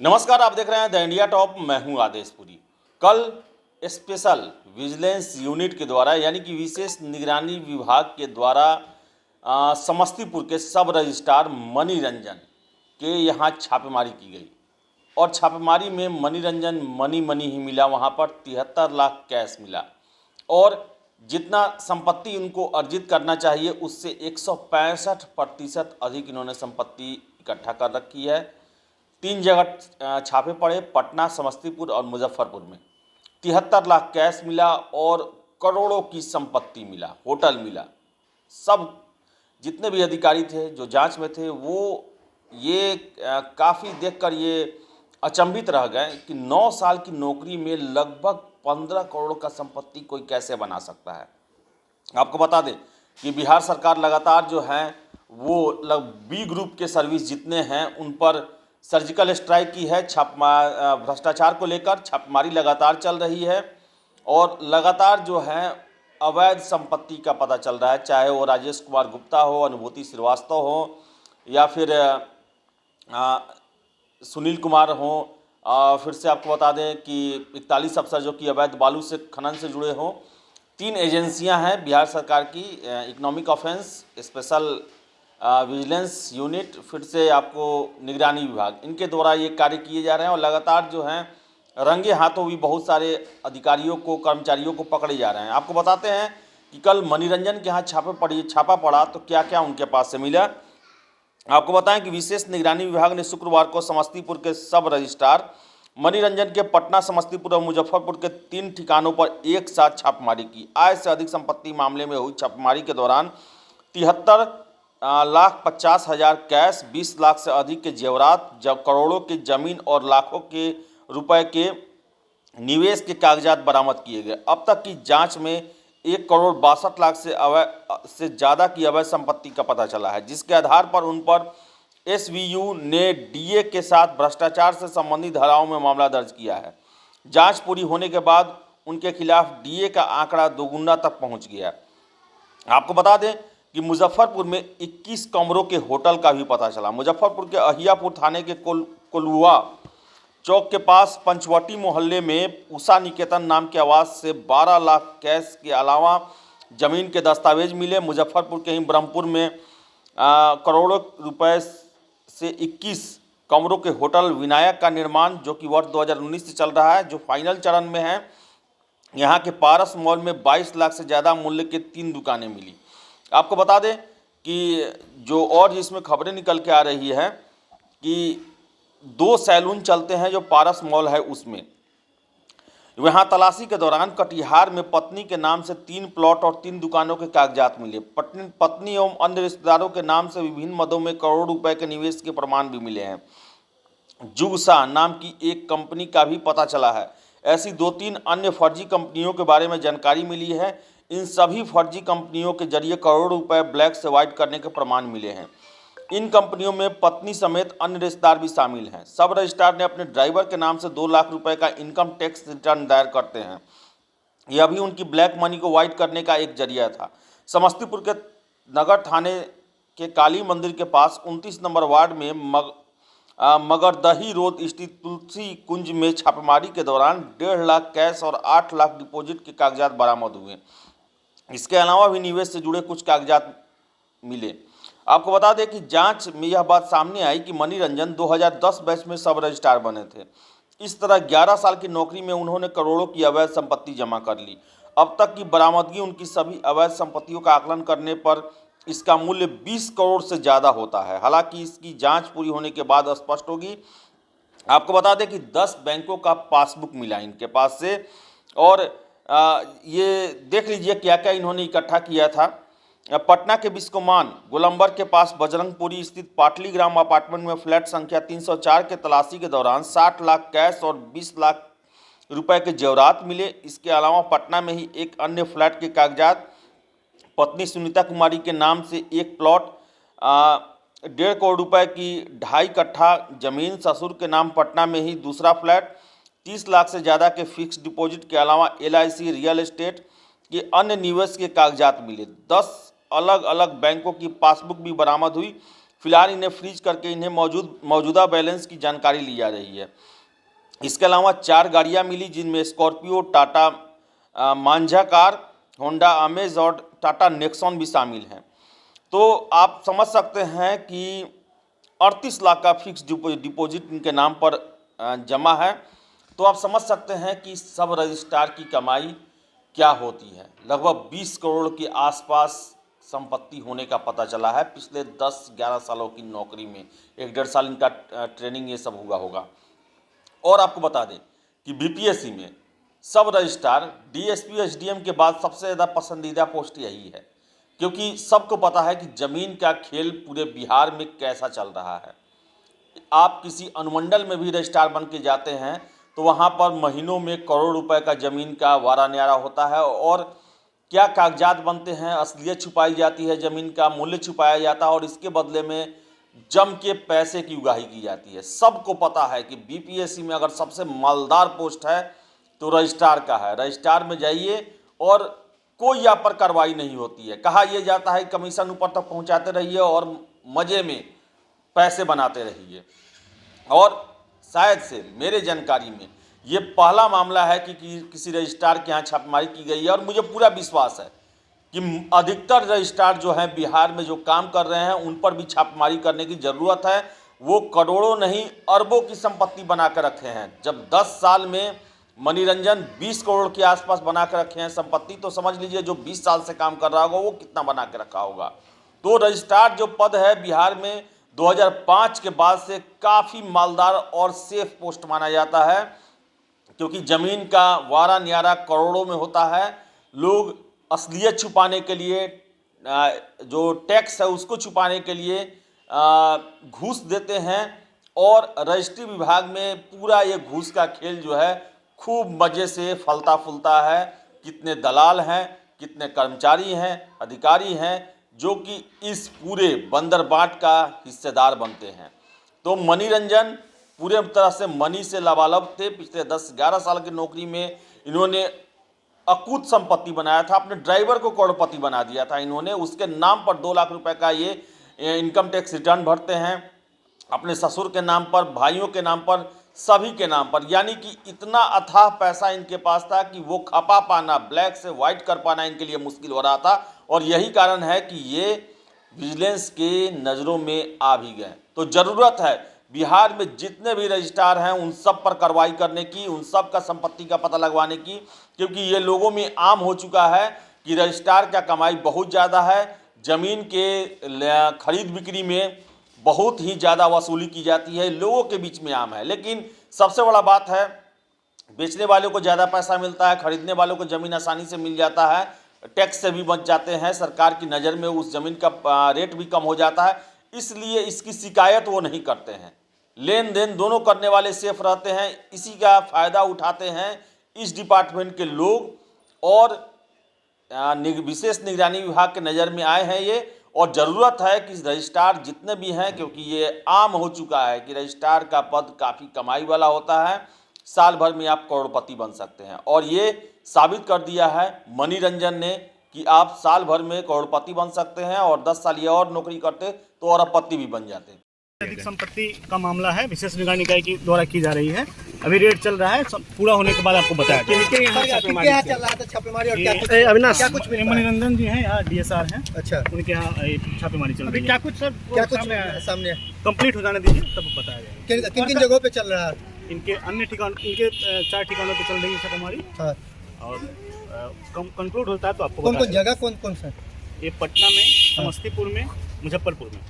नमस्कार, आप देख रहे हैं द इंडिया टॉप। मैं हूं आदेशपुरी। कल स्पेशल विजिलेंस यूनिट के द्वारा यानी कि विशेष निगरानी विभाग के द्वारा समस्तीपुर के सब रजिस्ट्रार मनी रंजन के यहाँ छापेमारी की गई और छापेमारी में मनी रंजन मनी ही मिला। वहाँ पर 73 लाख कैश मिला और जितना संपत्ति उनको अर्जित करना चाहिए उससे 165% अधिक इन्होंने संपत्ति इकट्ठा कर रखी है। 3 जगह छापे पड़े, पटना, समस्तीपुर और मुजफ्फरपुर में। 73 लाख कैश मिला और करोड़ों की संपत्ति मिला, होटल मिला। सब जितने भी अधिकारी थे जो जांच में थे वो ये काफ़ी देखकर ये अचंभित रह गए कि 9 साल की नौकरी में लगभग 15 करोड़ का संपत्ति कोई कैसे बना सकता है। आपको बता दें कि बिहार सरकार लगातार जो है वो बी ग्रुप के सर्विस जितने हैं उन पर सर्जिकल स्ट्राइक की है। भ्रष्टाचार को लेकर छापेमारी लगातार चल रही है और लगातार जो है अवैध संपत्ति का पता चल रहा है, चाहे वो राजेश कुमार गुप्ता हो, अनुभूति श्रीवास्तव हो या फिर सुनील कुमार हो। फिर से आपको बता दें कि 41 अफसर जो कि अवैध बालू से खनन से जुड़े हों। 3 एजेंसियां हैं बिहार सरकार की, economic offence, special vigilance unit, फिर से आपको निगरानी विभाग, इनके द्वारा ये कार्य किए जा रहे हैं और लगातार जो हैं रंगे हाथों भी बहुत सारे अधिकारियों को, कर्मचारियों को पकड़े जा रहे हैं। आपको बताते हैं कि कल मनीरंजन के यहाँ छापा पड़ा तो क्या क्या उनके पास से मिला। आपको बताएं कि विशेष निगरानी विभाग ने शुक्रवार को समस्तीपुर के सब रजिस्ट्रार मनीरंजन के पटना, समस्तीपुर और मुजफ्फरपुर के 3 ठिकानों पर एक साथ छापेमारी की। आय से अधिक संपत्ति मामले में हुई छापेमारी के दौरान 73,50,000 कैश, 20 लाख से अधिक के जेवरात, करोड़ों की जमीन और लाखों के रुपए के निवेश के कागजात बरामद किए गए। अब तक की जांच में 1,62,00,000 से ज़्यादा की अवैध संपत्ति का पता चला है, जिसके आधार पर उन पर एसवीयू ने डीए के साथ भ्रष्टाचार से संबंधित धाराओं में मामला दर्ज किया है। जांच पूरी होने के बाद उनके खिलाफ डीए का आंकड़ा दोगुना तक पहुंच गया। आपको बता दें कि मुजफ्फरपुर में 21 कमरों के होटल का भी पता चला। मुजफ्फरपुर के अहियापुर थाने के कोलुआ चौक के पास पंचवटी मोहल्ले में उषा निकेतन नाम के आवास से 12 लाख कैश के अलावा जमीन के दस्तावेज मिले। मुजफ्फरपुर के ही ब्रह्मपुर में करोड़ों रुपए से 21 कमरों के होटल विनायक का निर्माण, जो कि वर्ष 2019 से चल रहा है, जो फाइनल चरण में है। यहाँ के पारस मॉल में 22 लाख से ज़्यादा मूल्य के 3 दुकानें मिली। आपको बता दें कि जो और जिसमें खबरें निकल के आ रही है कि 2 सैलून चलते हैं जो पारस मॉल है उसमें। वहाँ तलाशी के दौरान कटिहार में पत्नी के नाम से 3 प्लॉट और 3 दुकानों के कागजात मिले। पत्नी एवं अन्य रिश्तेदारों के नाम से विभिन्न मदों में करोड़ों रुपए के निवेश के प्रमाण भी मिले हैं। जुगसा नाम की एक कंपनी का भी पता चला है। ऐसी 2-3 अन्य फर्जी कंपनियों के बारे में जानकारी मिली है। इन सभी फर्जी कंपनियों के जरिए करोड़ों रुपए ब्लैक से व्हाइट करने के प्रमाण मिले हैं। इन कंपनियों में पत्नी समेत अन्य रिश्तेदार भी शामिल हैं। सब रजिस्ट्रार ने अपने ड्राइवर के नाम से 2 लाख रुपए का इनकम टैक्स रिटर्न दायर करते हैं। यह भी उनकी ब्लैक मनी को व्हाइट करने का एक जरिया था। समस्तीपुर के नगर थाने के काली मंदिर के पास 29 नंबर वार्ड में मगरदही रोड स्थित तुलसी कुंज में छापेमारी के दौरान 1.5 लाख कैश और 8 लाख डिपॉजिट के कागजात बरामद हुए। इसके अलावा भी निवेश से जुड़े कुछ कागजात मिले। आपको बता दें कि जांच में यह बात सामने आई कि मनी रंजन 2010 बैच में सब रजिस्ट्रार बने थे। इस तरह 11 साल की नौकरी में उन्होंने करोड़ों की अवैध संपत्ति जमा कर ली। अब तक की बरामदगी उनकी सभी अवैध संपत्तियों का आकलन करने पर इसका मूल्य 20 करोड़ से ज़्यादा होता है। हालांकि इसकी जांच पूरी होने के बाद स्पष्ट होगी। आपको बता दें कि 10 बैंकों का पासबुक मिला इनके पास से और ये देख लीजिए क्या क्या इन्होंने इकट्ठा किया था। पटना के बिस्कोमान गोलंबर के पास बजरंगपुरी स्थित पाटली ग्राम अपार्टमेंट में फ्लैट संख्या 304 के तलाशी के दौरान 60 लाख कैश और 20 लाख रुपए के जेवरात मिले। इसके अलावा पटना में ही एक अन्य फ्लैट के कागजात, पत्नी सुनीता कुमारी के नाम से एक प्लॉट, 1.5 करोड़ रुपए की 2.5 कट्ठा जमीन, ससुर के नाम पटना में ही दूसरा फ्लैट, 30 लाख से ज़्यादा के फिक्स डिपॉजिट के अलावा LIC रियल एस्टेट के अन्य निवेश के कागजात मिले। 10 अलग अलग बैंकों की पासबुक भी बरामद हुई। फिलहाल इन्हें फ्रीज करके इन्हें मौजूदा बैलेंस की जानकारी ली जा रही है। इसके अलावा 4 गाड़ियां मिली, जिनमें स्कॉर्पियो, टाटा मांझा कार, होंडा अमेज और टाटा नेक्सॉन भी शामिल हैं। तो आप समझ सकते हैं कि 38 लाख का फिक्स डिपॉजिट इनके नाम पर जमा है। तो आप समझ सकते हैं कि सब रजिस्ट्रार की कमाई क्या होती है। लगभग 20 करोड़ के आसपास संपत्ति होने का पता चला है पिछले 10-11 सालों की नौकरी में। 1-1.5 साल इनका ट्रेनिंग ये सब हुआ होगा। और आपको बता दें कि बीपीएससी में सब रजिस्ट्रार डीएसपी एसडीएम के बाद सबसे ज़्यादा पसंदीदा पोस्ट यही है, क्योंकि सबको पता है कि ज़मीन का खेल पूरे बिहार में कैसा चल रहा है। आप किसी अनुमंडल में भी रजिस्ट्रार बन के जाते हैं तो वहाँ पर महीनों में करोड़ रुपए का ज़मीन का वारा न्यारा होता है, और क्या कागजात बनते हैं, असलियत छुपाई जाती है, ज़मीन का मूल्य छुपाया जाता है, और इसके बदले में जम के पैसे की उगाही की जाती है। सबको पता है कि बीपीएससी में अगर सबसे मालदार पोस्ट है तो रजिस्ट्रार का है। रजिस्ट्रार में जाइए और कोई यहाँ पर कार्रवाई नहीं होती है। कहा यह जाता है कमीशन ऊपर तक पहुँचाते रहिए और मज़े में पैसे बनाते रहिए। और शायद से मेरे जानकारी में ये पहला मामला है कि किसी रजिस्ट्रार के यहाँ छापेमारी की गई है, और मुझे पूरा विश्वास है कि अधिकतर रजिस्ट्रार जो हैं बिहार में जो काम कर रहे हैं उन पर भी छापेमारी करने की ज़रूरत है। वो करोड़ों नहीं अरबों की संपत्ति बना कर रखे हैं। जब 10 साल में मनीरंजन 20 करोड़ के आसपास बना कर रखे हैं संपत्ति, तो समझ लीजिए जो 20 साल से काम कर रहा होगा वो कितना बना के रखा होगा। तो रजिस्ट्रार जो पद है बिहार में 2005 के बाद से काफ़ी मालदार और सेफ पोस्ट माना जाता है, क्योंकि ज़मीन का वारा न्यारा करोड़ों में होता है। लोग असलियत छुपाने के लिए, जो टैक्स है उसको छुपाने के लिए घूस देते हैं, और रजिस्ट्री विभाग में पूरा ये घूस का खेल जो है खूब मज़े से फलता फूलता है। कितने दलाल हैं, कितने कर्मचारी हैं, अधिकारी हैं जो कि इस पूरे बंदरबाट का हिस्सेदार बनते हैं। तो मनीरंजन पूरे तरह से मनी से लबालब थे। पिछले 10-11 साल की नौकरी में इन्होंने अकूत संपत्ति बनाया था। अपने ड्राइवर को करोड़पति बना दिया था इन्होंने। उसके नाम पर 2 लाख रुपए का ये इनकम टैक्स रिटर्न भरते हैं, अपने ससुर के नाम पर, भाइयों के नाम पर, सभी के नाम पर। यानी कि इतना अथाह पैसा इनके पास था कि वो खपा पाना, ब्लैक से वाइट कर पाना इनके लिए मुश्किल हो रहा था। और यही कारण है कि ये विजिलेंस के नज़रों में आ भी गए। तो ज़रूरत है बिहार में जितने भी रजिस्ट्रार हैं उन सब पर कार्रवाई करने की, उन सब का संपत्ति का पता लगवाने की, क्योंकि ये लोगों में आम हो चुका है कि रजिस्ट्रार का कमाई बहुत ज़्यादा है। ज़मीन के खरीद बिक्री में बहुत ही ज़्यादा वसूली की जाती है, लोगों के बीच में आम है। लेकिन सबसे बड़ा बात है, बेचने वालों को ज़्यादा पैसा मिलता है, खरीदने वालों को ज़मीन आसानी से मिल जाता है, टैक्स से भी बच जाते हैं, सरकार की नज़र में उस ज़मीन का रेट भी कम हो जाता है, इसलिए इसकी शिकायत वो नहीं करते हैं। लेन देन दोनों करने वाले सेफ रहते हैं। इसी का फ़ायदा उठाते हैं इस डिपार्टमेंट के लोग, और विशेष निगरानी विभाग के नज़र में आए हैं ये। और ज़रूरत है कि रजिस्ट्रार जितने भी हैं, क्योंकि ये आम हो चुका है कि रजिस्ट्रार का पद काफ़ी कमाई वाला होता है, साल भर में आप करोड़पति बन सकते हैं। और ये साबित कर दिया है मनीरंजन ने कि आप साल भर में करोड़पति बन सकते हैं, और 10 साल ये और नौकरी करते तो अरबपति भी बन जाते। अधिक संपत्ति का मामला है, विशेष निगरानी इकाई के द्वारा की जा रही है। अभी रेड चल रहा है, पूरा होने के बाद आपको बताया जाएगा। अविनाश मनीरंजन जी हैं, यहाँ डीएसआर हैं। अच्छा, उनके यहाँ छापेमारी चल रही है। क्या कुछ सर, क्या कुछ सामने कंप्लीट हो जाने दीजिए तब बताया जाएगा। किन किन जगहों पे चल रहा है? इनके अन्य ठिकानों, इनके 4 ठिकानों पे चल रही है छापेमारी। और कंक्लूड होता है तो आपको कौन कौन जगह, कौन सा? ये पटना में, समस्तीपुर में, मुजफ्फरपुर में।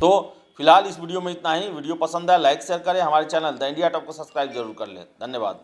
तो फिलहाल इस वीडियो में इतना ही। वीडियो पसंद आया लाइक शेयर करें, हमारे चैनल द इंडिया टॉप को सब्सक्राइब जरूर कर लें। धन्यवाद।